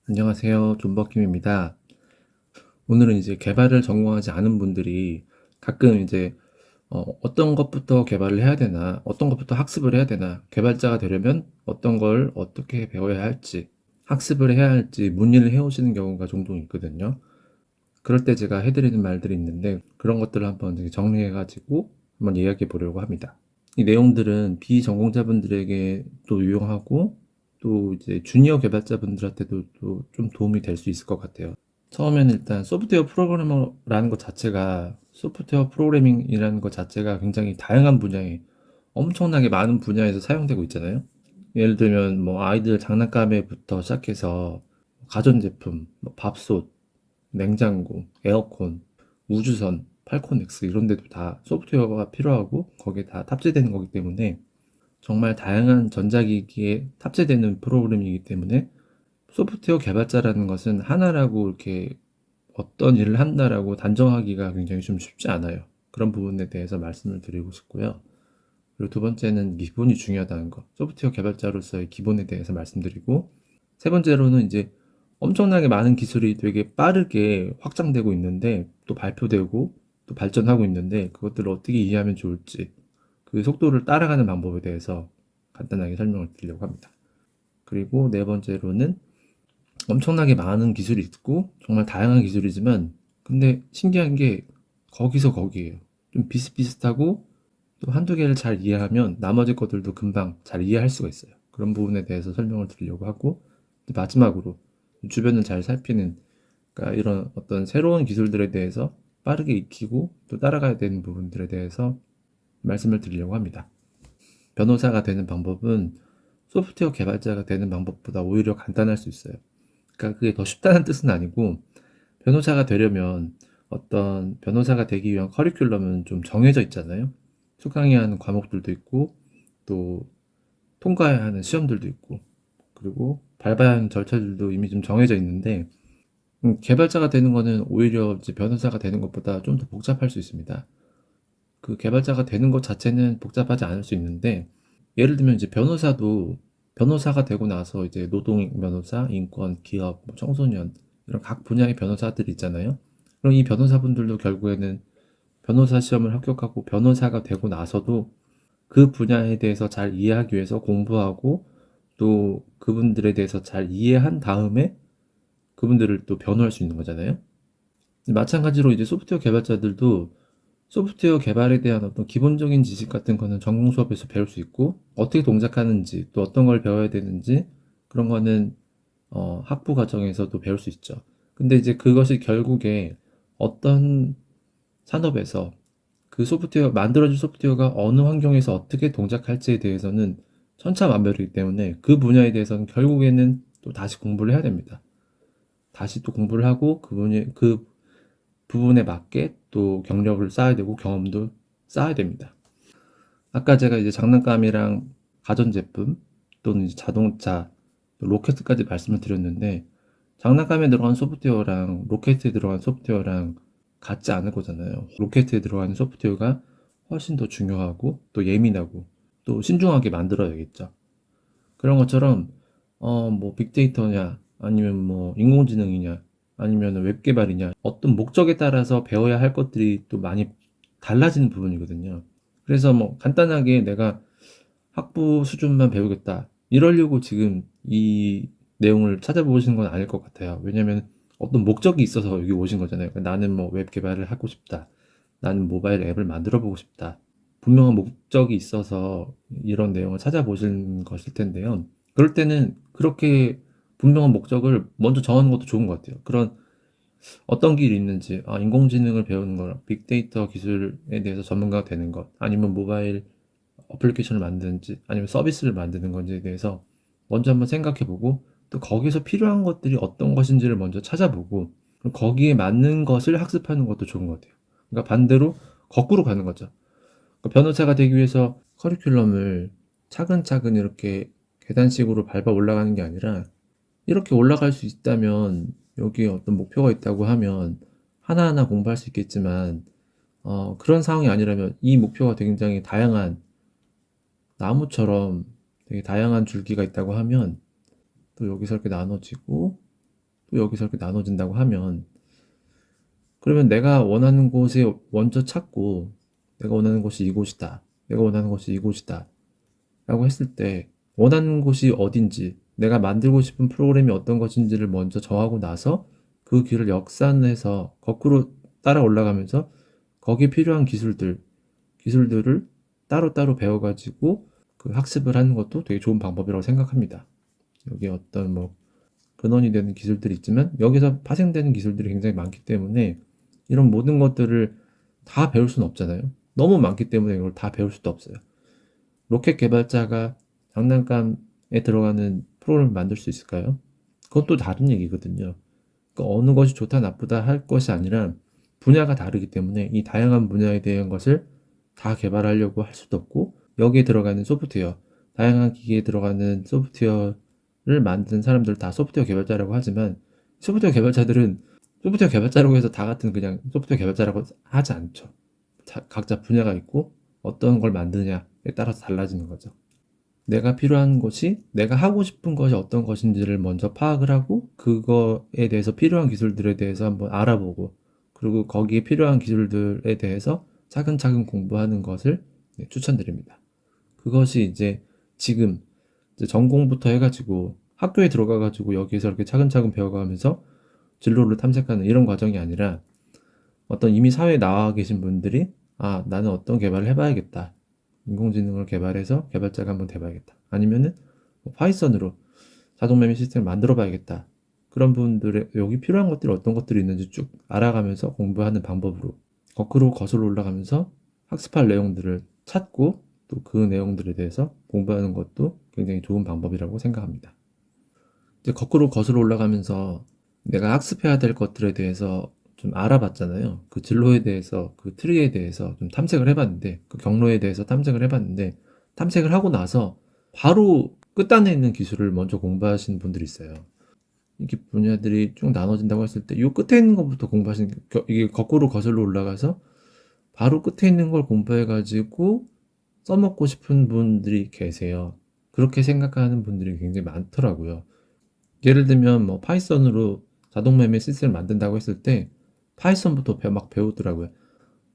안녕하세요. 존버킴입니다. 오늘은 이제 개발을 전공하지 않은 분들이 가끔 이제 떤 것부터 개발을 해야 되나, 어떤 것부터 학습을 해야 되나, 개발자가 되려면 어떤 걸 어떻게 배워야 할지, 학습을 해야 할지 문의를 해오시는 경우가 종종 있거든요. 그럴 때 제가 해드리는 말들이 있는데 그런 것들을 한번 이제 정리해가지고 한번 이야기해 보려고 합니다. 이 내용들은 비전공자분들에게 또 유용하고 또 이제 주니어 개발자분들한테도 또 좀 도움이 될 수 있을 것 같아요. 처음에는 일단 소프트웨어 프로그래머라는 것 자체가 소프트웨어 프로그래밍이라는 것 자체가 굉장히 다양한 분야에 엄청나게 많은 분야에서 사용되고 있잖아요. 예를 들면 뭐 아이들 장난감에부터 시작해서 가전제품, 뭐 밥솥, 냉장고, 에어컨, 우주선, 팔콘X 이런 데도 다 소프트웨어가 필요하고 거기에 다 탑재되는 거기 때문에 정말 다양한 전자기기에 탑재되는 프로그램이기 때문에 소프트웨어 개발자라는 것은 하나라고 이렇게 어떤 일을 한다라고 단정하기가 굉장히 좀 쉽지 않아요. 그런 부분에 대해서 말씀을 드리고 싶고요. 그리고 두 번째는 기본이 중요하다는 거. 소프트웨어 개발자로서의 기본에 대해서 말씀드리고, 세 번째로는 이제 엄청나게 많은 기술이 되게 빠르게 확장되고 있는데, 또 발표되고, 또 발전하고 있는데, 그것들을 어떻게 이해하면 좋을지, 그 속도를 따라가는 방법에 대해서 간단하게 설명을 드리려고 합니다. 그리고 네 번째로는 엄청나게 많은 기술이 있고 정말 다양한 기술이지만 근데 신기한 게 거기서 거기에요. 좀 비슷비슷하고 또 한두 개를 잘 이해하면 나머지 것들도 금방 잘 이해할 수가 있어요. 그런 부분에 대해서 설명을 드리려고 하고 마지막으로 주변을 잘 살피는 그러니까 이런 어떤 새로운 기술들에 대해서 빠르게 익히고 또 따라가야 되는 부분들에 대해서 말씀을 드리려고 합니다. 변호사가 되는 방법은 소프트웨어 개발자가 되는 방법보다 오히려 간단할 수 있어요. 그러니까 그게 더 쉽다는 뜻은 아니고 변호사가 되려면 어떤 변호사가 되기 위한 커리큘럼은 좀 정해져 있잖아요. 수강해야 하는 과목들도 있고 또 통과해야 하는 시험들도 있고 그리고 밟아야 하는 절차들도 이미 좀 정해져 있는데 개발자가 되는 거는 오히려 이제 변호사가 되는 것보다 좀 더 복잡할 수 있습니다. 그 개발자가 되는 것 자체는 복잡하지 않을 수 있는데 예를 들면 이제 변호사도 변호사가 되고 나서 이제 노동 변호사, 인권, 기업, 뭐 청소년 이런 각 분야의 변호사들이 있잖아요. 그럼 이 변호사분들도 결국에는 변호사 시험을 합격하고 변호사가 되고 나서도 그 분야에 대해서 잘 이해하기 위해서 공부하고 또 그분들에 대해서 잘 이해한 다음에 그분들을 또 변호할 수 있는 거잖아요. 마찬가지로 이제 소프트웨어 개발자들도 소프트웨어 개발에 대한 어떤 기본적인 지식 같은 거는 전공 수업에서 배울 수 있고 어떻게 동작하는지 또 어떤 걸 배워야 되는지 그런 거는 학부 과정에서도 배울 수 있죠. 근데 이제 그것이 결국에 어떤 산업에서 그 소프트웨어 만들어진 소프트웨어가 어느 환경에서 어떻게 동작할지에 대해서는 천차만별이기 때문에 그 분야에 대해서는 결국에는 또 다시 공부를 해야 됩니다. 다시 또 공부를 하고 그 부분에 맞게 또 경력을 쌓아야 되고 경험도 쌓아야 됩니다. 아까 제가 이제 장난감이랑 가전제품 또는 이제 자동차, 로켓까지 말씀을 드렸는데 장난감에 들어간 소프트웨어랑 로켓에 들어간 소프트웨어랑 같지 않을 거잖아요. 로켓에 들어가는 소프트웨어가 훨씬 더 중요하고 또 예민하고 또 신중하게 만들어야겠죠. 그런 것처럼 뭐 빅데이터냐 아니면 뭐 인공지능이냐 아니면 웹 개발이냐 어떤 목적에 따라서 배워야 할 것들이 또 많이 달라지는 부분이거든요. 그래서 뭐 간단하게 내가 학부 수준만 배우겠다 이러려고 지금 이 내용을 찾아보시는 건 아닐 것 같아요. 왜냐면 어떤 목적이 있어서 여기 오신 거잖아요. 그러니까 나는 뭐 웹 개발을 하고 싶다. 나는 모바일 앱을 만들어 보고 싶다. 분명한 목적이 있어서 이런 내용을 찾아보시는 것일 텐데요. 그럴 때는 그렇게 분명한 목적을 먼저 정하는 것도 좋은 것 같아요. 그런 어떤 길이 있는지, 인공지능을 배우는 거, 빅데이터 기술에 대해서 전문가가 되는 것, 아니면 모바일 어플리케이션을 만드는지, 아니면 서비스를 만드는 건지에 대해서 먼저 한번 생각해보고, 또 거기서 필요한 것들이 어떤 것인지를 먼저 찾아보고, 그럼 거기에 맞는 것을 학습하는 것도 좋은 것 같아요. 그러니까 반대로 거꾸로 가는 거죠. 그러니까 변호사가 되기 위해서 커리큘럼을 차근차근 이렇게 계단식으로 밟아 올라가는 게 아니라 이렇게 올라갈 수 있다면 여기에 어떤 목표가 있다고 하면 하나하나 공부할 수 있겠지만 그런 상황이 아니라면 이 목표가 굉장히 다양한 나무처럼 되게 다양한 줄기가 있다고 하면 또 여기서 이렇게 나눠지고 또 여기서 이렇게 나눠진다고 하면, 그러면 내가 원하는 곳에 먼저 찾고, 내가 원하는 곳이 이곳이다, 내가 원하는 곳이 이곳이다 라고 했을 때, 원하는 곳이 어딘지, 내가 만들고 싶은 프로그램이 어떤 것인지를 먼저 정하고 나서 그 길을 역산해서 거꾸로 따라 올라가면서 거기에 필요한 기술들을 따로따로 배워가지고 그 학습을 하는 것도 되게 좋은 방법이라고 생각합니다. 여기 어떤 뭐 근원이 되는 기술들이 있지만 여기서 파생되는 기술들이 굉장히 많기 때문에 이런 모든 것들을 다 배울 수는 없잖아요. 너무 많기 때문에 이걸 다 배울 수도 없어요. 로켓 개발자가 장난감에 들어가는 프로그램을 만들 수 있을까요? 그건 또 다른 얘기거든요. 그러니까 어느 것이 좋다 나쁘다 할 것이 아니라 분야가 다르기 때문에 이 다양한 분야에 대한 것을 다 개발하려고 할 수도 없고, 여기에 들어가는 소프트웨어, 다양한 기기에 들어가는 소프트웨어를 만든 사람들 다 소프트웨어 개발자라고 하지만, 소프트웨어 개발자들은 소프트웨어 개발자라고 해서 다 같은 그냥 소프트웨어 개발자라고 하지 않죠. 각자 분야가 있고 어떤 걸 만드냐에 따라서 달라지는 거죠. 내가 필요한 것이, 내가 하고 싶은 것이 어떤 것인지를 먼저 파악을 하고 그거에 대해서 필요한 기술들에 대해서 한번 알아보고, 그리고 거기에 필요한 기술들에 대해서 차근차근 공부하는 것을 추천드립니다. 그것이 이제 지금 이제 전공부터 해가지고 학교에 들어가가지고 여기에서 이렇게 차근차근 배워가면서 진로를 탐색하는 이런 과정이 아니라, 어떤 이미 사회에 나와 계신 분들이 나는 어떤 개발을 해봐야겠다, 인공지능을 개발해서 개발자가 한번 돼봐야겠다, 아니면은 뭐 파이썬으로 자동 매매 시스템을 만들어 봐야겠다, 그런 분들의 여기 필요한 것들이 어떤 것들이 있는지 쭉 알아가면서 공부하는 방법으로 거꾸로 거슬러 올라가면서 학습할 내용들을 찾고 또 그 내용들에 대해서 공부하는 것도 굉장히 좋은 방법이라고 생각합니다. 이제 거꾸로 거슬러 올라가면서 내가 학습해야 될 것들에 대해서 좀 알아봤잖아요. 그 진로에 대해서, 그 트리에 대해서 좀 탐색을 해봤는데, 그 경로에 대해서 탐색을 해봤는데, 탐색을 하고 나서 바로 끝단에 있는 기술을 먼저 공부하시는 분들이 있어요. 이렇게 분야들이 쭉 나눠진다고 했을 때, 이 끝에 있는 것부터 공부하시는, 이게 거꾸로 거슬러 올라가서 바로 끝에 있는 걸 공부해가지고 써먹고 싶은 분들이 계세요. 그렇게 생각하는 분들이 굉장히 많더라고요. 예를 들면 뭐 파이썬으로 자동 매매 시스템을 만든다고 했을 때 파이썬부터 막 배우더라고요.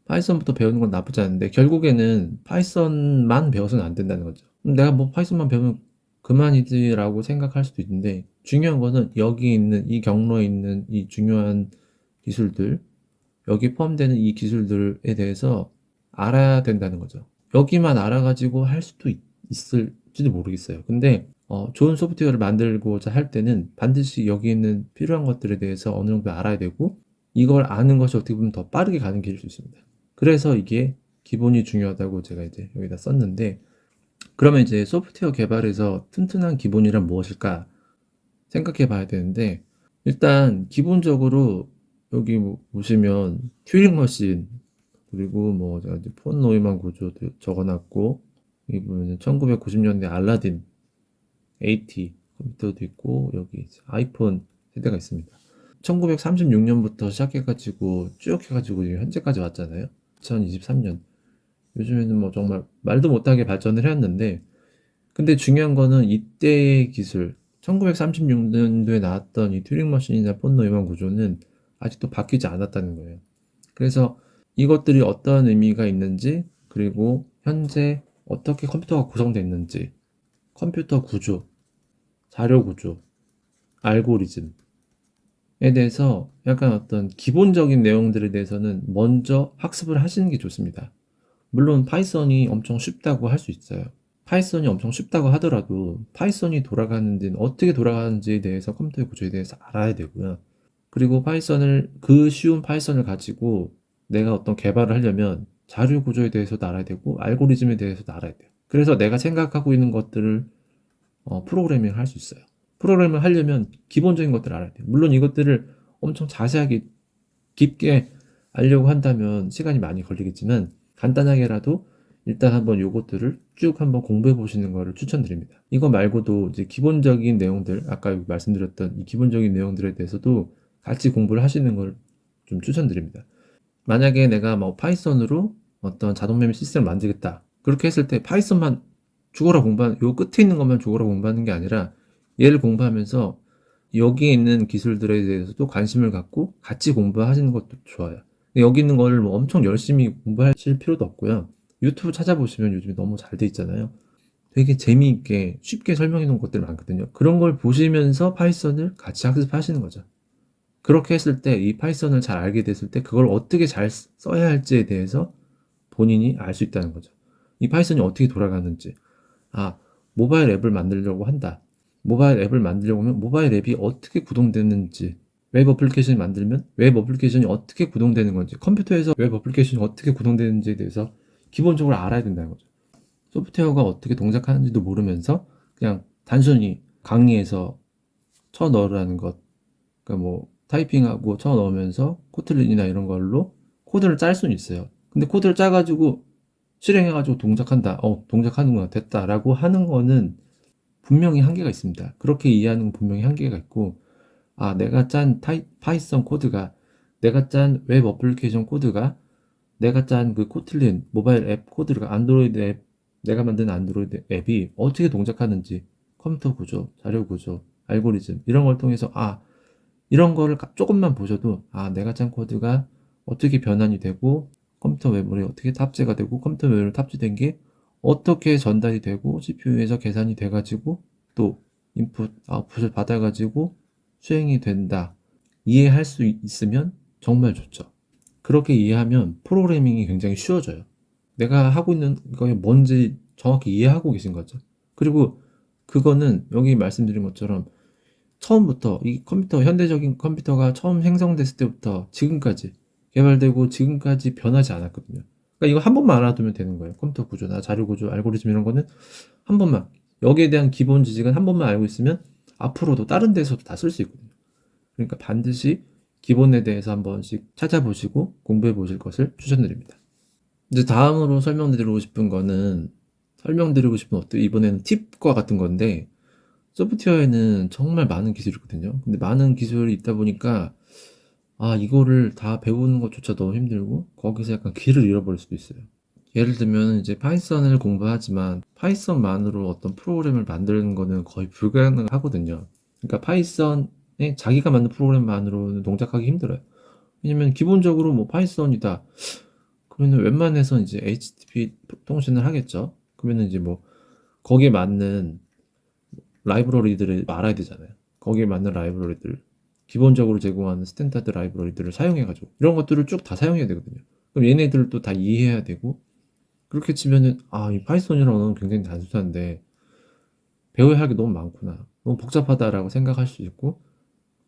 파이썬부터 배우는 건 나쁘지 않은데 결국에는 파이썬만 배워서는 안 된다는 거죠. 내가 뭐 파이썬만 배우면 그만이지라고 생각할 수도 있는데, 중요한 거는 여기 있는 이 경로에 있는 이 중요한 기술들, 여기 포함되는 이 기술들에 대해서 알아야 된다는 거죠. 여기만 알아가지고 할 수도 있을지도 모르겠어요. 근데 좋은 소프트웨어를 만들고자 할 때는 반드시 여기 있는 필요한 것들에 대해서 어느 정도 알아야 되고, 이걸 아는 것이 어떻게 보면 더 빠르게 가는 길일 수 있습니다. 그래서 이게 기본이 중요하다고 제가 이제 여기다 썼는데, 그러면 이제 소프트웨어 개발에서 튼튼한 기본이란 무엇일까 생각해 봐야 되는데, 일단 기본적으로 여기 보시면 튜링 머신, 그리고 뭐 제가 이제 폰 노이만 구조도 적어놨고, 여기 보면 1990년대 알라딘 AT 컴퓨터도 있고, 여기 아이폰 세대가 있습니다. 1936년부터 시작해가지고 쭉 해가지고 지금 현재까지 왔잖아요. 2023년. 요즘에는 뭐 정말 말도 못하게 발전을 해왔는데, 근데 중요한 거는 이때의 기술, 1936년도에 나왔던 이 튜링 머신이나 폰 노이만 구조는 아직도 바뀌지 않았다는 거예요. 그래서 이것들이 어떠한 의미가 있는지, 그리고 현재 어떻게 컴퓨터가 구성됐는지, 컴퓨터 구조, 자료 구조, 알고리즘에 대해서 약간 어떤 기본적인 내용들에 대해서는 먼저 학습을 하시는 게 좋습니다. 물론 파이썬이 엄청 쉽다고 할 수 있어요. 파이썬이 엄청 쉽다고 하더라도 파이썬이 돌아가는 데는 어떻게 돌아가는지에 대해서 컴퓨터 구조에 대해서 알아야 되고요. 그리고 그 쉬운 파이썬을 가지고 내가 어떤 개발을 하려면 자료 구조에 대해서도 알아야 되고 알고리즘에 대해서도 알아야 돼요. 그래서 내가 생각하고 있는 것들을 프로그래밍을 할 수 있어요. 프로그래밍을 하려면 기본적인 것들을 알아야 돼요. 물론 이것들을 엄청 자세하게 깊게 알려고 한다면 시간이 많이 걸리겠지만, 간단하게라도 일단 한번 요것들을 쭉 한번 공부해 보시는 것을 추천드립니다. 이거 말고도 이제 기본적인 내용들, 아까 말씀드렸던 이 기본적인 내용들에 대해서도 같이 공부를 하시는 걸 좀 추천드립니다. 만약에 내가 뭐 파이썬으로 어떤 자동 매매 시스템을 만들겠다, 그렇게 했을 때 파이썬만 죽어라 공부하는, 요 끝에 있는 것만 죽어라 공부하는 게 아니라 얘를 공부하면서 여기에 있는 기술들에 대해서도 관심을 갖고 같이 공부하시는 것도 좋아요. 여기 있는 거를 뭐 엄청 열심히 공부하실 필요도 없고요. 유튜브 찾아보시면 요즘에 너무 잘 돼 있잖아요. 되게 재미있게 쉽게 설명해 놓은 것들 많거든요. 그런 걸 보시면서 파이썬을 같이 학습하시는 거죠. 그렇게 했을 때 이 파이썬을 잘 알게 됐을 때 그걸 어떻게 잘 써야 할지에 대해서 본인이 알 수 있다는 거죠. 이 파이썬이 어떻게 돌아가는지. 아, 모바일 앱을 만들려고 한다. 모바일 앱을 만들려고 하면 모바일 앱이 어떻게 구동되는지, 웹 어플리케이션을 만들면 웹 어플리케이션이 어떻게 구동되는 건지, 컴퓨터에서 웹 어플리케이션이 어떻게 구동되는지에 대해서 기본적으로 알아야 된다는 거죠. 소프트웨어가 어떻게 동작하는지도 모르면서 그냥 단순히 강의에서 쳐 넣으라는 것, 그러니까 뭐 타이핑하고 쳐 넣으면서 코틀린이나 이런 걸로 코드를 짤 수는 있어요. 근데 코드를 짜가지고 실행해가지고 동작한다. 동작하는구나. 됐다라고 하는 거는 분명히 한계가 있습니다. 그렇게 이해하는 건 분명히 한계가 있고, 아, 내가 짠 파이썬 코드가, 내가 짠 웹 어플리케이션 코드가, 내가 짠 그 코틀린 모바일 앱 코드가, 안드로이드 앱, 내가 만든 안드로이드 앱이 어떻게 동작하는지, 컴퓨터 구조, 자료 구조, 알고리즘, 이런 걸 통해서, 아, 이런 거를 조금만 보셔도, 아, 내가 짠 코드가 어떻게 변환이 되고, 컴퓨터 메모리에 어떻게 탑재가 되고, 컴퓨터 메모리에 탑재된 게 어떻게 전달이 되고, CPU에서 계산이 돼가지고, 또 인풋, 아웃풋을 받아가지고 수행이 된다. 이해할 수 있으면 정말 좋죠. 그렇게 이해하면 프로그래밍이 굉장히 쉬워져요. 내가 하고 있는 거에 뭔지 정확히 이해하고 계신 거죠. 그리고 그거는 여기 말씀드린 것처럼 처음부터 이 컴퓨터, 현대적인 컴퓨터가 처음 생성됐을 때부터 지금까지 개발되고 지금까지 변하지 않았거든요. 그러니까 이거 한 번만 알아두면 되는 거예요. 컴퓨터 구조나 자료 구조, 알고리즘 이런 거는 한 번만, 여기에 대한 기본 지식은 한 번만 알고 있으면 앞으로도 다른 데서도 다 쓸 수 있거든요. 그러니까 반드시 기본에 대해서 한 번씩 찾아보시고 공부해 보실 것을 추천드립니다. 이제 다음으로 설명드리고 싶은 거는, 설명드리고 싶은 어떤 이번에는 팁과 같은 건데, 소프트웨어에는 정말 많은 기술이 있거든요. 근데 많은 기술이 있다 보니까 이거를 다 배우는 것조차 너무 힘들고 거기서 약간 길을 잃어버릴 수도 있어요. 예를 들면 이제 파이썬을 공부하지만 파이썬만으로 어떤 프로그램을 만드는 거는 거의 불가능하거든요. 그러니까 파이썬에 자기가 만든 프로그램만으로는 동작하기 힘들어요. 왜냐면 기본적으로 뭐 파이썬이다. 그러면 웬만해서 이제 HTTP 통신을 하겠죠. 그러면 이제 뭐 거기에 맞는 라이브러리들을 알아야 되잖아요. 거기에 맞는 라이브러리들, 기본적으로 제공하는 스탠다드 라이브러리들을 사용해가지고 이런 것들을 쭉 다 사용해야 되거든요. 그럼 얘네들도 다 이해해야 되고, 그렇게 치면은 이 파이썬이라는 언어는 굉장히 단순한데 배워야 할 게 너무 많구나, 너무 복잡하다라고 생각할 수 있고,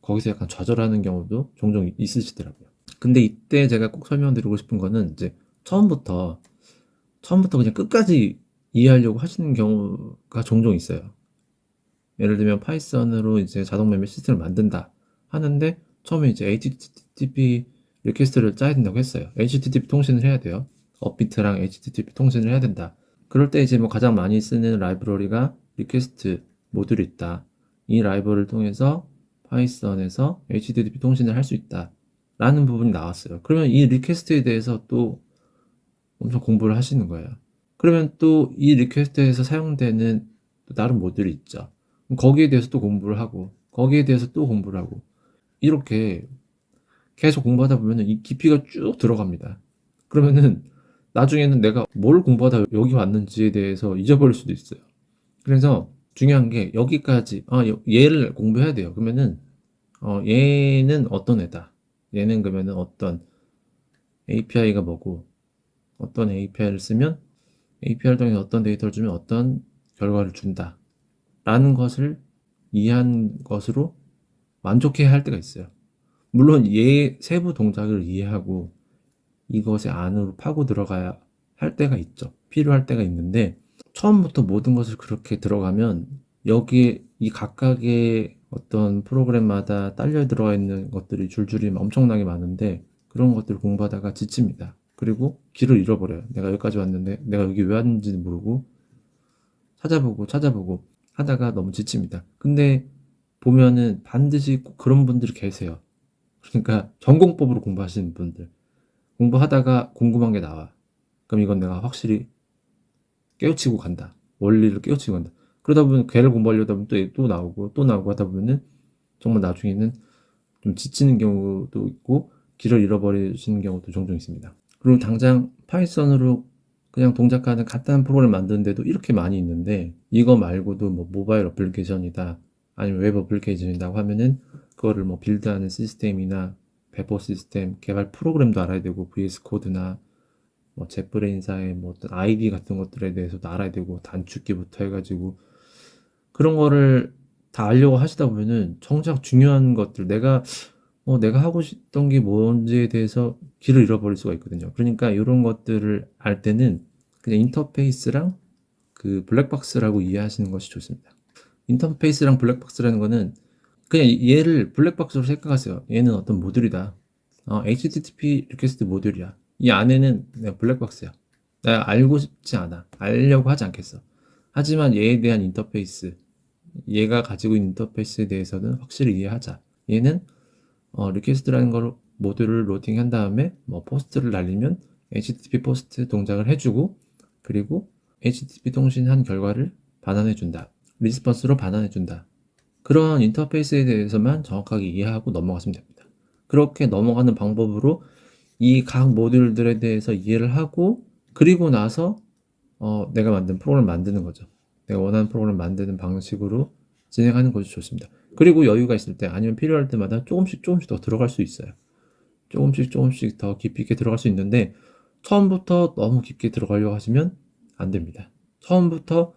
거기서 약간 좌절하는 경우도 종종 있으시더라고요. 근데 이때 제가 꼭 설명드리고 싶은 거는 이제 처음부터 그냥 끝까지 이해하려고 하시는 경우가 종종 있어요. 예를 들면 파이썬으로 이제 자동 매매 시스템을 만든다 하는데 처음에 이제 HTTP 리퀘스트를 짜야 된다고 했어요. HTTP 통신을 해야 돼요. 업비트랑 HTTP 통신을 해야 된다. 그럴 때 이제 뭐 가장 많이 쓰는 라이브러리가 리퀘스트 모듈이 있다. 이 라이브러리를 통해서 파이썬에서 HTTP 통신을 할 수 있다. 라는 부분이 나왔어요. 그러면 이 리퀘스트에 대해서 또 엄청 공부를 하시는 거예요. 그러면 또 이 리퀘스트에서 사용되는 또 다른 모듈이 있죠. 그럼 거기에 대해서 또 공부를 하고, 거기에 대해서 또 공부를 하고, 이렇게 계속 공부하다 보면 이 깊이가 쭉 들어갑니다. 그러면은 나중에는 내가 뭘 공부하다 여기 왔는지에 대해서 잊어버릴 수도 있어요. 그래서 중요한 게 여기까지, 얘를 공부해야 돼요. 그러면은 얘는 어떤 애다. 얘는 그러면은 어떤 API가 뭐고, 어떤 API를 쓰면 API를 통해서 어떤 데이터를 주면 어떤 결과를 준다 라는 것을 이해한 것으로 만족해야 할 때가 있어요. 물론 세부 동작을 이해하고 이것의 안으로 파고 들어가야 할 때가 있죠. 필요할 때가 있는데 처음부터 모든 것을 그렇게 들어가면 여기에 이 각각의 어떤 프로그램마다 딸려 들어가 있는 것들이 줄줄이 엄청나게 많은데 그런 것들을 공부하다가 지칩니다. 그리고 길을 잃어버려요. 내가 여기까지 왔는데 내가 여기 왜 왔는지 모르고 찾아보고 하다가 너무 지칩니다. 근데 보면은 반드시 꼭 그런 분들이 계세요. 그러니까 전공법으로 공부하시는 분들. 공부하다가 궁금한 게 나와. 그럼 이건 내가 확실히 깨우치고 간다. 원리를 깨우치고 간다. 그러다 보면 걔를 공부하려다 보면 또 나오고 또 나오고 하다 보면은 정말 나중에는 좀 지치는 경우도 있고 길을 잃어버리시는 경우도 종종 있습니다. 그리고 당장 파이썬으로 그냥 동작하는 간단한 프로그램을 만드는데도 이렇게 많이 있는데 이거 말고도 뭐 모바일 어플리케이션이다 아니면 웹 어플리케이션이라고 하면은 그거를 뭐 빌드하는 시스템이나 배포 시스템, 개발 프로그램도 알아야 되고 VS 코드나 뭐 젯브레인사의 뭐 어떤 아이디 같은 것들에 대해서도 알아야 되고 단축키부터 해가지고 그런 거를 다 알려고 하시다 보면은 정작 중요한 것들 내가 하고 싶던 게 뭔지에 대해서 길을 잃어버릴 수가 있거든요. 그러니까 이런 것들을 알 때는 그냥 인터페이스랑 그 블랙박스라고 이해하시는 것이 좋습니다. 인터페이스랑 블랙박스라는 거는 그냥 얘를 블랙박스로 생각하세요. 얘는 어떤 모듈이다. HTTP 리퀘스트 모듈이야. 이 안에는 내가 블랙박스야. 내가 알고 싶지 않아. 알려고 하지 않겠어. 하지만 얘에 대한 인터페이스, 얘가 가지고 있는 인터페이스에 대해서는 확실히 이해하자. 얘는 리퀘스트라는 걸 모듈을 로딩한 다음에 뭐 포스트를 날리면 HTTP 포스트 동작을 해주고 그리고 HTTP 통신한 결과를 반환해준다. 리스폰스로 반환해준다. 그런 인터페이스에 대해서만 정확하게 이해하고 넘어가시면 됩니다. 그렇게 넘어가는 방법으로 이 각 모듈들에 대해서 이해를 하고 그리고 나서 내가 만든 프로그램을 만드는 거죠. 내가 원하는 프로그램을 만드는 방식으로 진행하는 것이 좋습니다. 그리고 여유가 있을 때 아니면 필요할 때마다 조금씩 더 들어갈 수 있어요. 조금씩 더 깊이 있게 들어갈 수 있는데 처음부터 너무 깊게 들어가려고 하시면 안 됩니다. 처음부터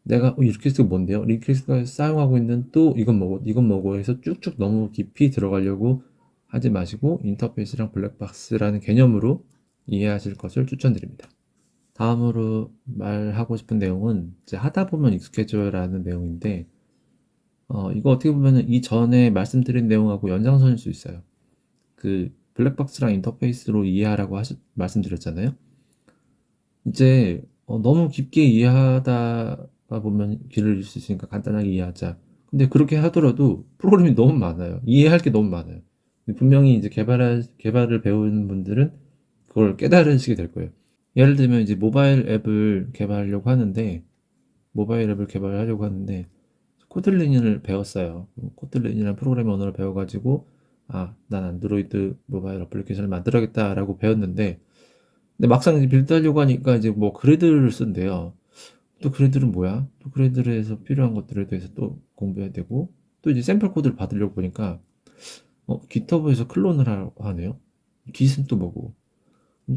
내가 이 리퀘스트가 뭔데요? 리퀘스트가 사용하고 있는 또 이건 뭐고 해서 쭉쭉 너무 깊이 들어가려고 하지 마시고 인터페이스랑 블랙박스라는 개념으로 이해하실 것을 추천드립니다. 다음으로 말하고 싶은 내용은 이제 하다 보면 익숙해져요라는 내용인데 이거 어떻게 보면은 이전에 말씀드린 내용하고 연장선일 수 있어요. 그 블랙박스랑 인터페이스로 이해하라고 말씀드렸잖아요. 이제 너무 깊게 이해하다 보면 길을 잃을 수 있으니까 간단하게 이해하자. 근데 그렇게 하더라도 프로그램이 너무 많아요. 이해할 게 너무 많아요. 분명히 이제 개발을 배우는 분들은 그걸 깨달으시게 될 거예요. 예를 들면 이제 모바일 앱을 개발하려고 하는데 코틀린을 배웠어요. 코틀린이라는 프로그래밍 언어를 배워가지고 난 안드로이드 모바일 어플리케이션을 만들어야겠다라고 배웠는데 근데 막상 이제 빌드하려고 하니까 이제 뭐 그래드를 쓴대요. 또 그래드는 뭐야? 또 그래드에서 필요한 것들에 대해서 또 공부해야 되고 또 이제 샘플 코드를 받으려고 보니까 깃허브에서 클론을 하라고 하네요. 깃은 또 뭐고?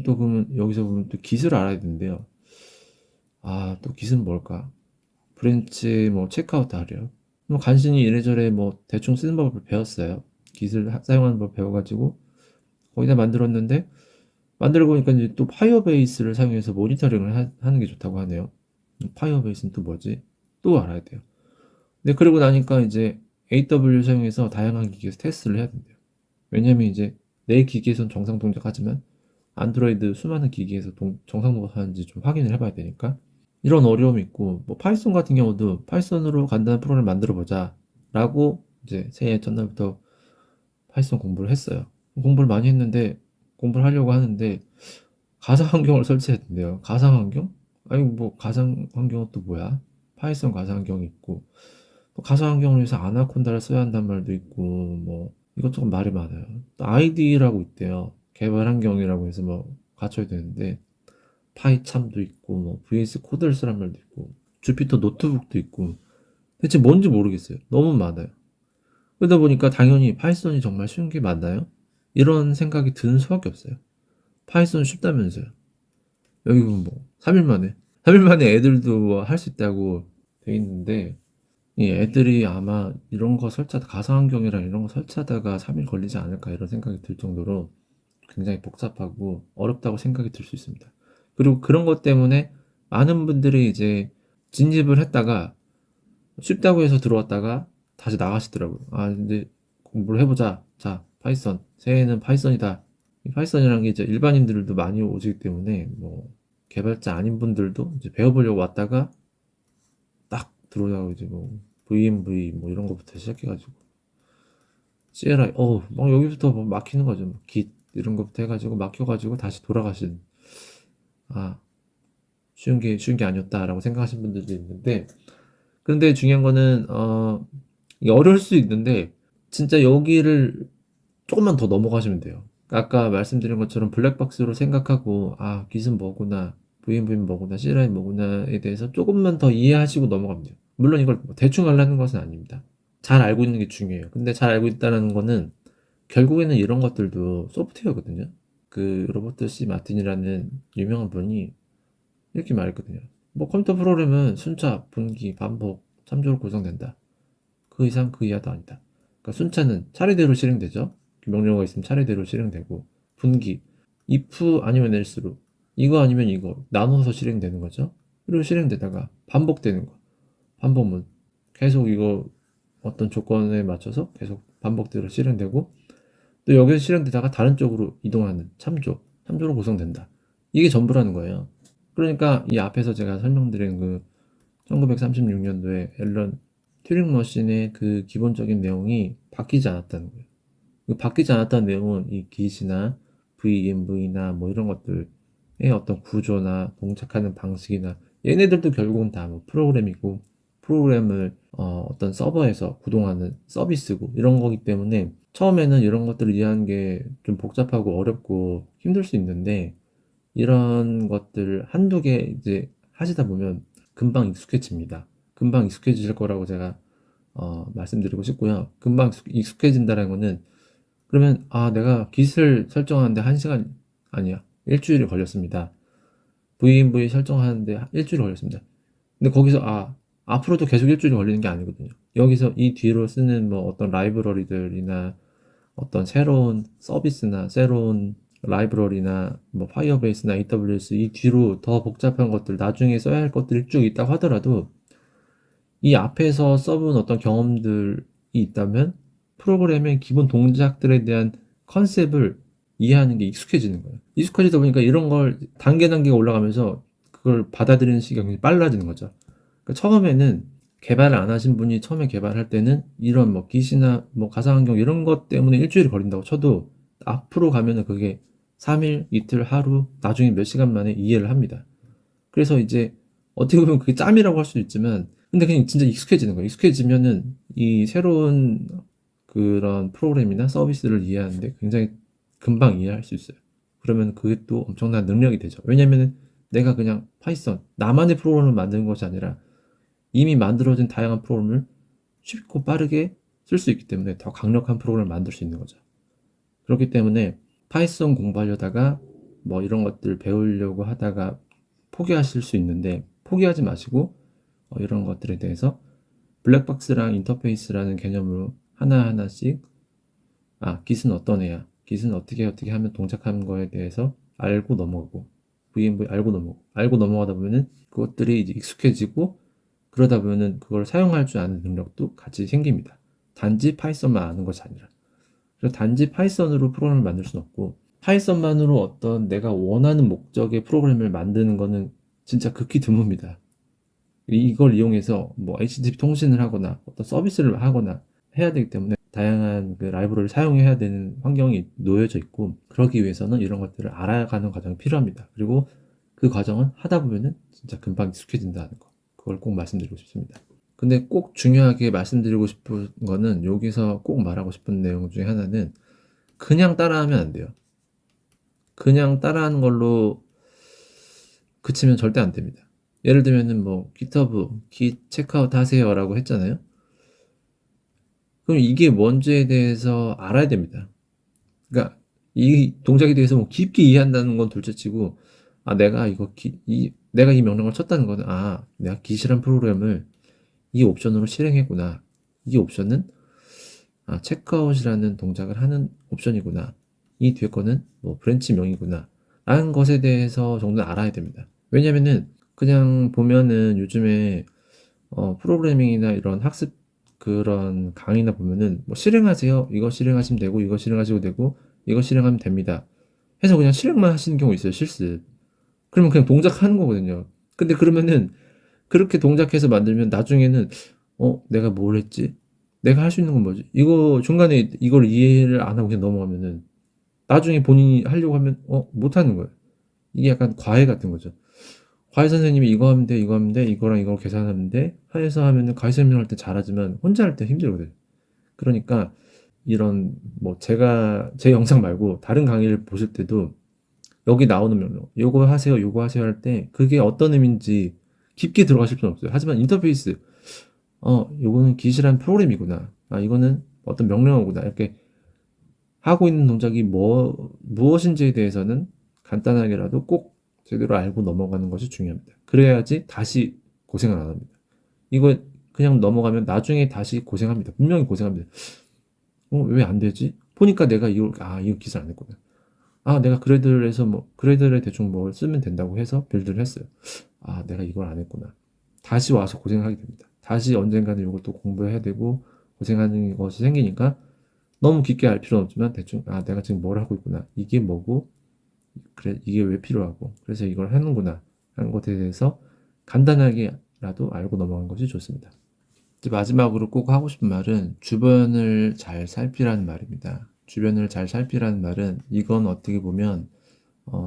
또 그러면 여기서 보면 또 깃을 알아야 되는데요. 또 깃은 뭘까? 브랜치 뭐 체크아웃 하래요. 뭐 간신히 이래저래 뭐 대충 쓰는 법을 배웠어요. 깃을 사용하는 법 배워가지고 거기다 만들었는데 만들고 보니까 이제 또 파이어베이스를 사용해서 모니터링을 하는 게 좋다고 하네요. 파이어베이스는 또 뭐지? 또 알아야 돼요. 근데 그러고 나니까 이제 AW 사용해서 다양한 기기에서 테스트를 해야 된대요. 왜냐면 이제 내 기기에선 정상 동작하지만 안드로이드 수많은 기기에서 정상 동작하는지 좀 확인을 해봐야 되니까 이런 어려움이 있고 뭐 파이썬 같은 경우도 파이썬으로 간단한 프로그램을 만들어 보자 라고 이제 새해 첫날부터 파이썬 공부를 했어요. 공부를 많이 했는데 공부를 하려고 하는데 가상 환경을 설치해야 된대요. 가상 환경? 아니 뭐 가상 환경은 또 뭐야? 파이썬 가상 환경이 있고 또 가상 환경을 위해서 아나콘다를 써야 한단 말도 있고 뭐 이것저것 말이 많아요. 또 ID라고 있대요. 개발 환경이라고 해서 뭐 갖춰야 되는데 파이참도 있고 뭐 VS 코드를 쓰란 말도 있고 주피터 노트북도 있고 대체 뭔지 모르겠어요. 너무 많아요. 그러다 보니까 당연히 파이썬이 정말 쉬운 게 맞나요? 이런 생각이 드는 수밖에 없어요. 파이썬 쉽다면서요. 여기 보면 뭐 3일 만에 애들도 할 수 있다고 돼 있는데 이 애들이 아마 이런 거 설치하다 가상환경이랑 이런 거 설치하다가 3일 걸리지 않을까 이런 생각이 들 정도로 굉장히 복잡하고 어렵다고 생각이 들 수 있습니다. 그리고 그런 것 때문에 많은 분들이 이제 진입을 했다가 쉽다고 해서 들어왔다가 다시 나가시더라고요. 근데 공부를 해보자. 자, 파이썬. 새해에는 파이썬이다. 이 파이썬이라는 게 이제 일반인들도 많이 오시기 때문에 뭐 개발자 아닌 분들도 이제 배워보려고 왔다가 딱 들어오다가 이제 뭐 VMV 뭐 이런 것부터 시작해가지고 CLI 막 여기부터 뭐 막히는 거죠. 뭐 Git 이런 것부터 해가지고 막혀가지고 다시 돌아가신 아 쉬운 게 아니었다라고 생각하시는 분들도 있는데 근데 중요한 거는 이게 어려울 수 있는데 진짜 여기를 조금만 더 넘어가시면 돼요. 아까 말씀드린 것처럼 블랙박스로 생각하고 깃은 뭐구나, VMV는 뭐구나, C라인 뭐구나에 대해서 조금만 더 이해하시고 넘어가면 돼요. 물론 이걸 뭐 대충 하려는 것은 아닙니다. 잘 알고 있는 게 중요해요. 근데 잘 알고 있다는 거는 결국에는 이런 것들도 소프트웨어거든요. 그 로버트 C 마틴이라는 유명한 분이 이렇게 말했거든요. 뭐 컴퓨터 프로그램은 순차, 분기, 반복, 참조로 구성된다. 그 이상 그 이하도 아니다. 그러니까 순차는 차례대로 실행되죠. 명령어가 있으면 차례대로 실행되고, 분기, if 아니면 else로, 이거 아니면 이거 나눠서 실행되는 거죠. 그리고 실행되다가 반복되는 거. 반복문, 계속 이거 어떤 조건에 맞춰서 계속 반복대로 실행되고, 또 여기서 실행되다가 다른 쪽으로 이동하는 참조로 구성된다. 이게 전부라는 거예요. 그러니까 이 앞에서 제가 설명드린 그 1936년도에 앨런 튜링 머신의 그 기본적인 내용이 바뀌지 않았다는 거예요. 그 바뀌지 않았다는 내용은 이 git이나 VMV나 뭐 이런 것들의 어떤 구조나 동작하는 방식이나 얘네들도 결국은 다 뭐 프로그램이고, 프로그램을 어떤 서버에서 구동하는 서비스고 이런 거기 때문에 처음에는 이런 것들을 이해하는 게 좀 복잡하고 어렵고 힘들 수 있는데, 이런 것들을 한두 개 이제 하시다 보면 금방 익숙해집니다. 금방 익숙해질 거라고 제가 말씀드리고 싶고요. 금방 익숙해진다는 거는, 그러면 내가 깃을 설정하는데 1시간 아니야, 일주일이 걸렸습니다. VMV 설정하는데 일주일이 걸렸습니다. 근데 거기서 앞으로도 계속 일주일이 걸리는 게 아니거든요. 여기서 이 뒤로 쓰는 뭐 어떤 라이브러리들이나 어떤 새로운 서비스나 새로운 라이브러리나 뭐 파이어베이스나 AWS 이 뒤로 더 복잡한 것들, 나중에 써야 할 것들이 쭉 있다고 하더라도 이 앞에서 써본 어떤 경험들이 있다면 프로그램의 기본 동작들에 대한 컨셉을 이해하는 게 익숙해지는 거예요. 익숙해지다 보니까 이런 걸 단계가 올라가면서 그걸 받아들이는 시간이 굉장히 빨라지는 거죠. 그러니까 처음에는 개발을 안 하신 분이 처음에 개발할 때는 이런 뭐 깃이나 뭐 가상환경 이런 것 때문에 일주일이 걸린다고 쳐도 앞으로 가면은 그게 3일, 이틀, 하루, 나중에 몇 시간 만에 이해를 합니다. 그래서 이제 어떻게 보면 그게 짬이라고 할 수도 있지만, 근데 그냥 진짜 익숙해지는 거예요. 익숙해지면은 이 새로운 그런 프로그램이나 서비스를 이해하는데 굉장히 금방 이해할 수 있어요. 그러면 그게 또 엄청난 능력이 되죠. 왜냐면은 내가 그냥 파이썬, 나만의 프로그램을 만드는 것이 아니라 이미 만들어진 다양한 프로그램을 쉽고 빠르게 쓸 수 있기 때문에 더 강력한 프로그램을 만들 수 있는 거죠. 그렇기 때문에 파이썬 공부하려다가 뭐 이런 것들 배우려고 하다가 포기하실 수 있는데, 포기하지 마시고 이런 것들에 대해서 블랙박스랑 인터페이스라는 개념으로 하나하나씩 깃은 어떤 애야, 깃은 어떻게 하면 동작하는 거에 대해서 알고 넘어가고, VMV 알고 넘어가다 보면은 그것들이 이제 익숙해지고, 그러다 보면은 그걸 사용할 줄 아는 능력도 같이 생깁니다. 단지 파이썬만 아는 것이 아니라. 그래서 단지 파이썬으로 프로그램을 만들 수는 없고, 파이썬만으로 어떤 내가 원하는 목적의 프로그램을 만드는 거는 진짜 극히 드뭅니다. 이걸 이용해서 뭐 HTTP 통신을 하거나 어떤 서비스를 하거나 해야 되기 때문에 다양한 그 라이브러리를 사용해야 되는 환경이 놓여져 있고, 그러기 위해서는 이런 것들을 알아가는 과정이 필요합니다. 그리고 그 과정은 하다 보면은 진짜 금방 익숙해진다는 거, 그걸 꼭 말씀드리고 싶습니다. 근데 꼭 중요하게 말씀드리고 싶은 거는, 여기서 꼭 말하고 싶은 내용 중에 하나는 그냥 따라하면 안 돼요. 그냥 따라하는 걸로 그치면 절대 안 됩니다. 예를 들면은 뭐 GitHub git 체크아웃 하세요라고 했잖아요. 그럼 이게 뭔지에 대해서 알아야 됩니다. 그러니까 이 동작에 대해서 뭐 깊게 이해한다는 건 둘째치고, 내가 이 명령을 쳤다는 거는 내가 git이란 프로그램을 이 옵션으로 실행했구나. 이 옵션은 체크아웃이라는 동작을 하는 옵션이구나. 이 뒤에 거는 뭐 브랜치명이구나. 라는 것에 대해서 정도는 알아야 됩니다. 왜냐면은 그냥 보면은 요즘에 프로그래밍이나 이런 학습 그런 강의나 보면은 뭐 실행하세요. 이거 실행하시면 되고, 이거 실행하시고 되고, 이거 실행하면 됩니다. 해서 그냥 실행만 하시는 경우 있어요, 실습. 그러면 그냥 동작하는 거거든요. 근데 그러면은 그렇게 동작해서 만들면 나중에는 내가 뭘 했지? 내가 할 수 있는 건 뭐지? 이거 중간에 이걸 이해를 안 하고 그냥 넘어가면은 나중에 본인이 하려고 하면 못 하는 거예요. 이게 약간 과외 같은 거죠. 과외 선생님이 이거 하면 돼, 이거 하면 돼, 이거랑 이거 계산하면 돼, 해서 하면은 과외 설명할 때 잘하지만 혼자 할 때 힘들거든요. 그러니까 이런 뭐 제가 제 영상 말고 다른 강의를 보실 때도 여기 나오는 명령, 요거 하세요, 요거 하세요 할 때 그게 어떤 의미인지 깊게 들어가실 필요는 없어요. 하지만 인터페이스, 요거는 기실한 프로그램이구나. 이거는 어떤 명령어구나. 이렇게 하고 있는 동작이 무엇인지에 대해서는 간단하게라도 꼭 제대로 알고 넘어가는 것이 중요합니다. 그래야지 다시 고생을 안 합니다. 이거 그냥 넘어가면 나중에 다시 고생합니다. 분명히 고생합니다. 왜 안 되지? 보니까 내가 이거 기술 안 했구나. 내가 그래들에서 그래들에 대충 뭘 쓰면 된다고 해서 빌드를 했어요. 내가 이걸 안 했구나. 다시 와서 고생하게 됩니다. 다시 언젠가는 이걸 또 공부해야 되고 고생하는 것이 생기니까 너무 깊게 알 필요는 없지만 대충 내가 지금 뭘 하고 있구나. 이게 뭐고 그래 이게 왜 필요하고 그래서 이걸 하는구나 하는 것에 대해서 간단하게라도 알고 넘어가는 것이 좋습니다. 이제 마지막으로 꼭 하고 싶은 말은 주변을 잘 살피라는 말입니다. 주변을 잘 살피라는 말은 이건 어떻게 보면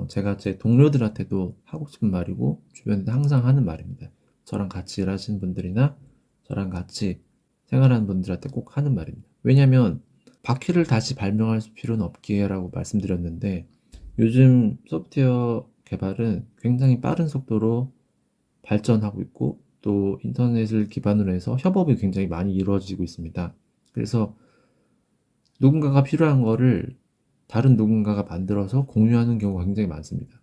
제가 제 동료들한테도 하고 싶은 말이고 주변에도 항상 하는 말입니다. 저랑 같이 일하시는 분들이나 저랑 같이 생활하는 분들한테 꼭 하는 말입니다. 왜냐하면 바퀴를 다시 발명할 필요는 없기에라고 말씀드렸는데 요즘 소프트웨어 개발은 굉장히 빠른 속도로 발전하고 있고 또 인터넷을 기반으로 해서 협업이 굉장히 많이 이루어지고 있습니다. 그래서 누군가가 필요한 거를 다른 누군가가 만들어서 공유하는 경우가 굉장히 많습니다.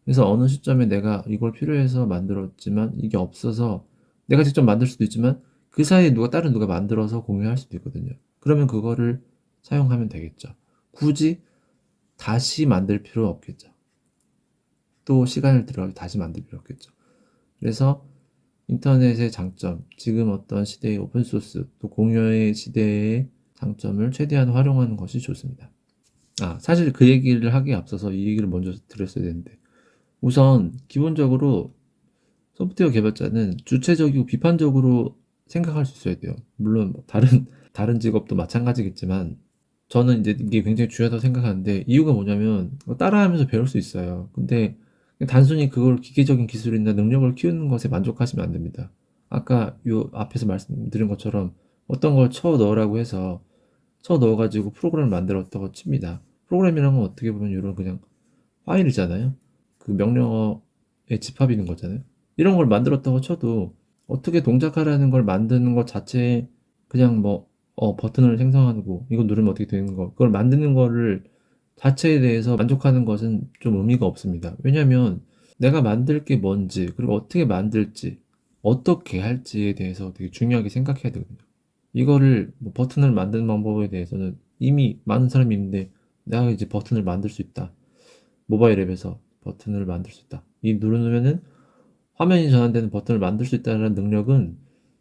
그래서 어느 시점에 내가 이걸 필요해서 만들었지만 이게 없어서 내가 직접 만들 수도 있지만 그 사이에 다른 누가 만들어서 공유할 수도 있거든요. 그러면 그거를 사용하면 되겠죠. 굳이 다시 만들 필요 없겠죠. 또 시간을 들여 다시 만들 필요 없겠죠. 그래서 인터넷의 장점, 지금 어떤 시대의 오픈소스, 또 공유의 시대의 장점을 최대한 활용하는 것이 좋습니다. 사실 그 얘기를 하기에 앞서서 이 얘기를 먼저 드렸어야 되는데, 우선 기본적으로 소프트웨어 개발자는 주체적이고 비판적으로 생각할 수 있어야 돼요. 물론 다른 직업도 마찬가지겠지만, 저는 이제 이게 굉장히 중요하다고 생각하는데, 이유가 뭐냐면, 따라하면서 배울 수 있어요. 근데 단순히 그걸 기계적인 기술이나 능력을 키우는 것에 만족하시면 안 됩니다. 아까 요 앞에서 말씀드린 것처럼 어떤 걸 쳐 넣으라고 해서 쳐 넣어가지고 프로그램을 만들었다고 칩니다. 프로그램이란 건 어떻게 보면 이런 그냥 파일이잖아요. 그 명령어의 집합이 있는 거잖아요. 이런 걸 만들었다고 쳐도 어떻게 동작하라는 걸 만드는 것 자체에 그냥 버튼을 생성하고 이거 누르면 어떻게 되는 거 그걸 만드는 거를 자체에 대해서 만족하는 것은 좀 의미가 없습니다. 왜냐하면 내가 만들 게 뭔지 그리고 어떻게 만들지 어떻게 할지에 대해서 되게 중요하게 생각해야 되거든요. 이거를 버튼을 만드는 방법에 대해서는 이미 많은 사람이 있는데 내가 이제 버튼을 만들 수 있다. 모바일 앱에서 버튼을 만들 수 있다. 이 누르면은 화면이 전환되는 버튼을 만들 수 있다는 능력은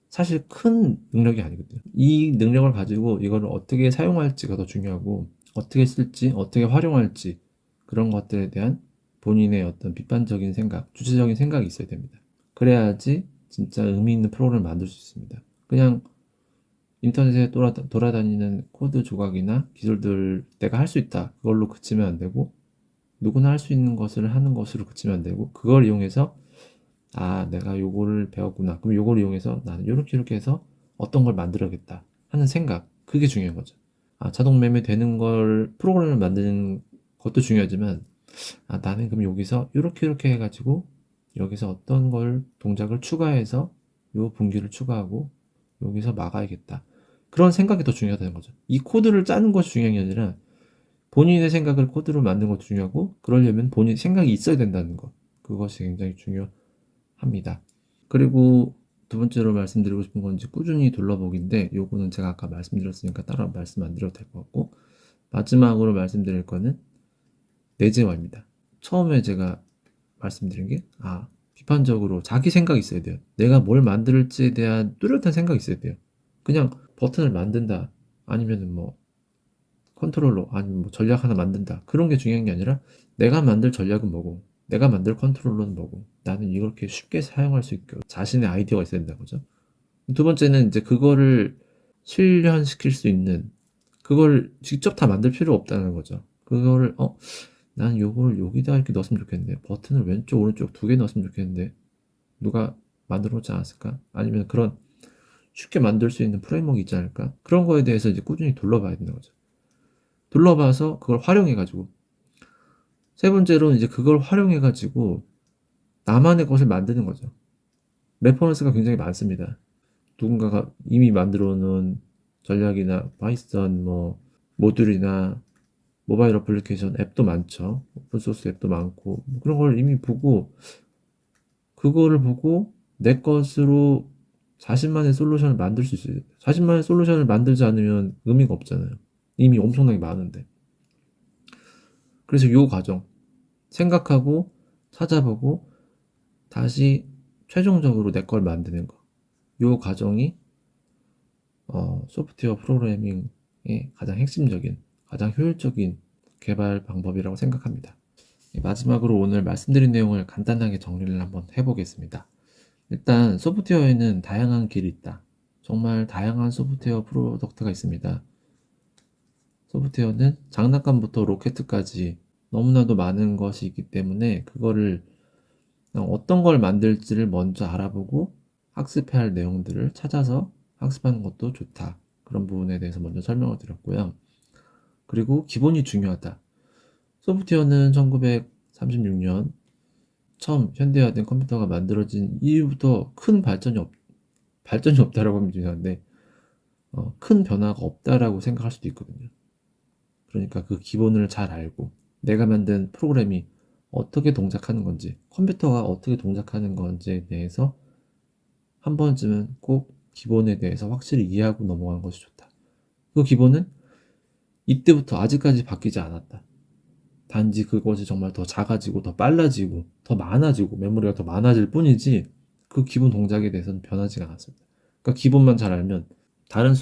사실 큰 능력이 아니거든요. 이 능력을 가지고 이거를 어떻게 사용할지가 더 중요하고 어떻게 쓸지, 어떻게 활용할지 그런 것들에 대한 본인의 어떤 비판적인 생각, 주체적인 생각이 있어야 됩니다. 그래야지 진짜 의미 있는 프로그램을 만들 수 있습니다. 그냥 인터넷에 돌아다니는 코드 조각이나 기술들 내가 할 수 있다. 그걸로 그치면 안 되고 누구나 할 수 있는 것을 하는 것으로 그치면 안 되고 그걸 이용해서 내가 요거를 배웠구나. 그럼 요걸 이용해서 나는 요렇게 해서 어떤 걸 만들어야겠다 하는 생각. 그게 중요한 거죠. 자동 매매 되는 걸 프로그램을 만드는 것도 중요하지만 나는 그럼 여기서 요렇게 해가지고 여기서 어떤 걸 동작을 추가해서 요 분기를 추가하고 여기서 막아야겠다. 그런 생각이 더 중요하다는 거죠. 이 코드를 짜는 것이 중요한 게 아니라 본인의 생각을 코드로 만드는 것도 중요하고 그러려면 본인 생각이 있어야 된다는 것. 그것이 굉장히 중요합니다. 그리고 두 번째로 말씀드리고 싶은 건 이제 꾸준히 둘러보기인데 요거는 제가 아까 말씀드렸으니까 따로 말씀 안 드려도 될 것 같고 마지막으로 말씀드릴 거는 내재화입니다. 처음에 제가 말씀드린 게 비판적으로 자기 생각이 있어야 돼요. 내가 뭘 만들지에 대한 뚜렷한 생각이 있어야 돼요. 그냥 버튼을 만든다 아니면은 컨트롤러 아니면 전략 하나 만든다 그런 게 중요한 게 아니라 내가 만들 전략은 뭐고 내가 만들 컨트롤러는 뭐고 나는 이렇게 쉽게 사용할 수 있게 자신의 아이디어가 있어야 된다는 거죠. 두 번째는 이제 그거를 실현시킬 수 있는 그걸 직접 다 만들 필요 없다는 거죠. 그거를 난 요걸 여기다 이렇게 넣었으면 좋겠는데 버튼을 왼쪽 오른쪽 두 개 넣었으면 좋겠는데 누가 만들어 놓지 않았을까? 아니면 그런 쉽게 만들 수 있는 프레임워크 있지 않을까? 그런 거에 대해서 이제 꾸준히 둘러봐야 되는 거죠. 둘러봐서 그걸 활용해 가지고, 세 번째로는 이제 그걸 활용해 가지고 나만의 것을 만드는 거죠. 레퍼런스가 굉장히 많습니다. 누군가가 이미 만들어 놓은 전략이나 파이썬 뭐 모듈이나 모바일 어플리케이션 앱도 많죠. 오픈소스 앱도 많고 그런 걸 이미 보고, 그거를 보고 내 것으로 자신만의 솔루션을 만들 수 있어요. 자신만의 솔루션을 만들지 않으면 의미가 없잖아요. 이미 엄청나게 많은데. 그래서 요 과정, 생각하고 찾아보고 다시 최종적으로 내 걸 만드는 거, 요 과정이 소프트웨어 프로그래밍의 가장 핵심적인, 가장 효율적인 개발 방법이라고 생각합니다. 마지막으로 오늘 말씀드린 내용을 간단하게 정리를 한번 해보겠습니다. 일단 소프트웨어에는 다양한 길이 있다. 정말 다양한 소프트웨어 프로덕트가 있습니다. 소프트웨어는 장난감부터 로켓까지 너무나도 많은 것이 있기 때문에 그거를 어떤 걸 만들지를 먼저 알아보고 학습해야 할 내용들을 찾아서 학습하는 것도 좋다. 그런 부분에 대해서 먼저 설명을 드렸고요. 그리고 기본이 중요하다. 소프트웨어는 1936년 처음 현대화된 컴퓨터가 만들어진 이후부터 큰 발전이 없다라고 하면 죄송한데, 큰 변화가 없다라고 생각할 수도 있거든요. 그러니까 그 기본을 잘 알고 내가 만든 프로그램이 어떻게 동작하는 건지, 컴퓨터가 어떻게 동작하는 건지에 대해서 한 번쯤은 꼭 기본에 대해서 확실히 이해하고 넘어가는 것이 좋다. 그 기본은 이때부터 아직까지 바뀌지 않았다. 단지 그것이 정말 더 작아지고 더 빨라지고 더 많아지고 메모리가 더 많아질 뿐이지 그 기본 동작에 대해서는 변하지가 않았습니다. 그러니까 기본만 잘 알면 다른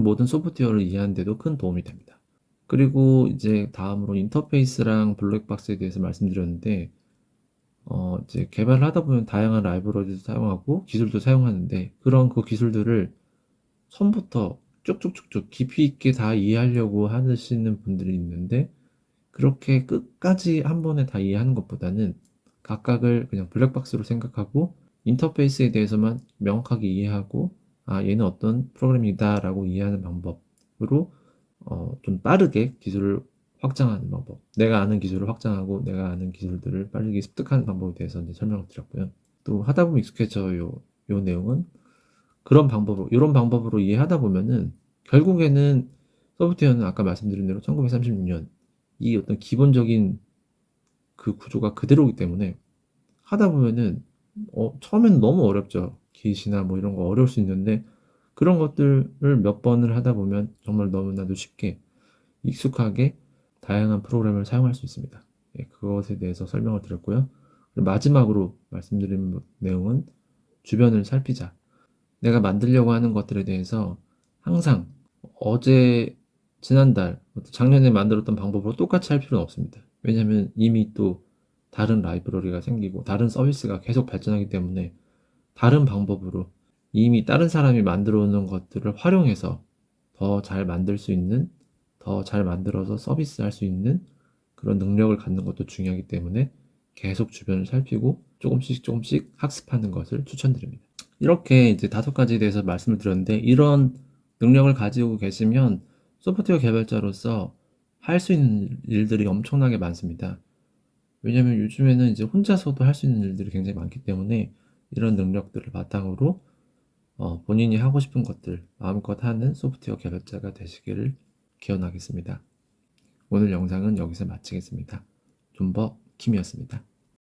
모든 소프트웨어를 이해하는 데도 큰 도움이 됩니다. 그리고 이제 다음으로 인터페이스랑 블랙박스에 대해서 말씀드렸는데, 이제 개발을 하다 보면 다양한 라이브러리도 사용하고 기술도 사용하는데, 그런 그 기술들을 처음부터 쭉쭉쭉쭉 깊이 있게 다 이해하려고 하시는 분들이 있는데, 그렇게 끝까지 한 번에 다 이해하는 것보다는 각각을 그냥 블랙박스로 생각하고 인터페이스에 대해서만 명확하게 이해하고, 아, 얘는 어떤 프로그램이다라고 이해하는 방법으로 좀 빠르게 기술을 확장하는 방법, 내가 아는 기술을 확장하고 내가 아는 기술들을 빠르게 습득하는 방법에 대해서 이제 설명을 드렸고요. 또 하다 보면 익숙해져요. 요 내용은 이런 방법으로 이해하다 보면은 결국에는 소프트웨어는 아까 말씀드린 대로 1936년 이 어떤 기본적인 그 구조가 그대로이기 때문에 하다 보면은 처음에는 너무 어렵죠. 기시나 뭐 이런 거 어려울 수 있는데 그런 것들을 몇 번을 하다 보면 정말 너무나도 쉽게 익숙하게 다양한 프로그램을 사용할 수 있습니다. 예, 그것에 대해서 설명을 드렸고요. 그리고 마지막으로 말씀드린 내용은 주변을 살피자. 내가 만들려고 하는 것들에 대해서 항상 어제, 지난달, 작년에 만들었던 방법으로 똑같이 할 필요는 없습니다. 왜냐하면 이미 또 다른 라이브러리가 생기고 다른 서비스가 계속 발전하기 때문에 다른 방법으로 이미 다른 사람이 만들어 놓은 것들을 활용해서 더 잘 만들 수 있는, 더 잘 만들어서 서비스할 수 있는 그런 능력을 갖는 것도 중요하기 때문에 계속 주변을 살피고 조금씩 조금씩 학습하는 것을 추천드립니다. 이렇게 이제 5가지에 대해서 말씀을 드렸는데, 이런 능력을 가지고 계시면 소프트웨어 개발자로서 할 수 있는 일들이 엄청나게 많습니다. 왜냐면 요즘에는 이제 혼자서도 할 수 있는 일들이 굉장히 많기 때문에 이런 능력들을 바탕으로 본인이 하고 싶은 것들 마음껏 하는 소프트웨어 개발자가 되시기를 기원하겠습니다. 오늘 영상은 여기서 마치겠습니다. 존버 킴이었습니다.